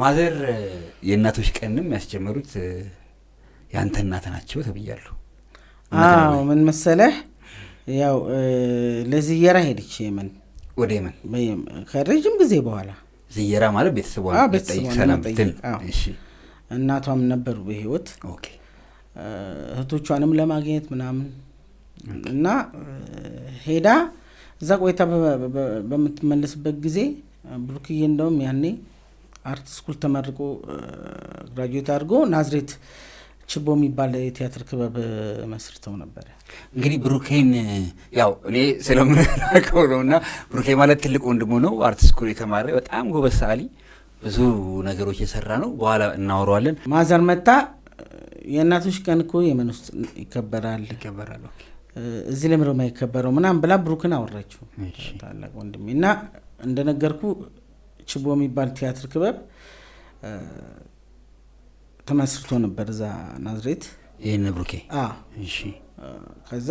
ማዘር የእናቶች ቀንም ያስጀመሩት ያንተ እናት ናቸው ተብያለሁ። አዎ ምን መሰለህ ያው ለዚየራ ሄደች የመን ወደ የመን ከረጅም ጊዜ በኋላ ዝየራ ማለት ቤተሰቧን ጠይቅ ሰላም ትል። እሺ እናቷም ነበሩ በህይወት ኦኬ እህቶቿንም ለማግኘት ምናምን እና ሄዳ እዛ ቆይታ በምትመለስበት ጊዜ ብሩክዬ እንደውም ያኔ አርት ስኩል ተመርቆ ግራጁዌት አድርጎ ናዝሬት ችቦ የሚባል የቲያትር ክበብ መስርተው ነበር። እንግዲህ ብሩኬን ያው እኔ ስለምናውቀው ነውና ብሩኬ ማለት ትልቅ ወንድሙ ነው። አርት ስኩል የተማረ በጣም ጎበዝ ሰዓሊ ብዙ ነገሮች የሰራ ነው። በኋላ እናወራዋለን። ማዘር መጣ የእናቶች ቀን እኮ የመን ውስጥ ይከበራል እዚህ ለምረው ማይከበረው ምናምን ብላ ብሩክን አወራችው ታላቅ ወንድሜ እና እንደነገርኩ ችቦ የሚባል ቲያትር ክበብ ተመስርቶ ነበር እዛ ናዝሬት ይሄን ብሩኬ እሺ ከዛ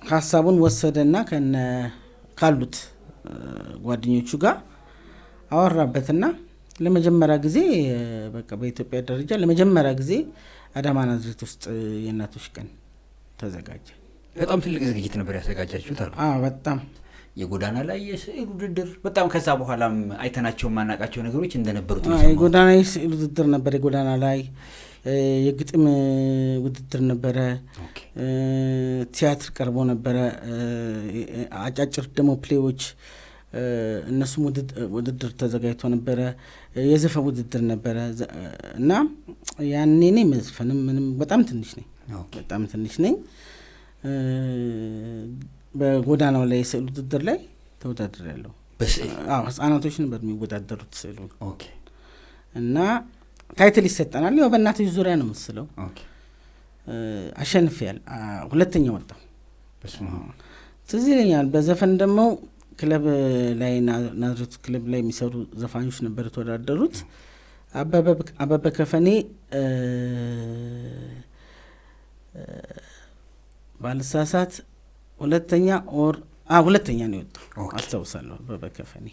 ሐሳቡን ወሰደና ከነ ካሉት ጓደኞቹ ጋር አወራበትና ለመጀመሪያ ጊዜ በቃ በኢትዮጵያ ደረጃ ለመጀመሪያ ጊዜ አዳማ ናዝሬት ውስጥ የእናቶች ቀን ተዘጋጀ። በጣም ትልቅ ዝግጅት ነበር ያዘጋጃችሁት አይደል? በጣም የጎዳና ላይ የስዕል ውድድር በጣም ከዛ በኋላም አይተናቸው ማናቃቸው ነገሮች እንደነበሩት የጎዳና ላይ የስዕል ውድድር ነበር። የጎዳና ላይ የግጥም ውድድር ነበረ። ቲያትር ቀርቦ ነበረ። አጫጭር ደግሞ ፕሌዎች እነሱም ውድድር ተዘጋጅቶ ነበረ። የዘፈን ውድድር ነበረ እና ያኔ እኔ መዝፈንም ምንም በጣም ትንሽ ነኝ በጎዳናው ላይ የስዕል ውድድር ላይ ተወዳድሬያለሁ። ህጻናቶች ነበር የሚወዳደሩት ስዕሉ እና ታይትል ይሰጠናል። ያው በእናቶች ዙሪያ ነው የምስለው። አሸንፌያለሁ። ሁለተኛ ወጣሁ። ትዝ ይለኛል። በዘፈን ደግሞ ክለብ ላይ ናዝሬት ክለብ ላይ የሚሰሩ ዘፋኞች ነበር የተወዳደሩት። አበበ ከፈኔ ባልሳሳት ሁለተኛ ነው የወጣው አስታውሳለሁ። አበበ ከፈኔ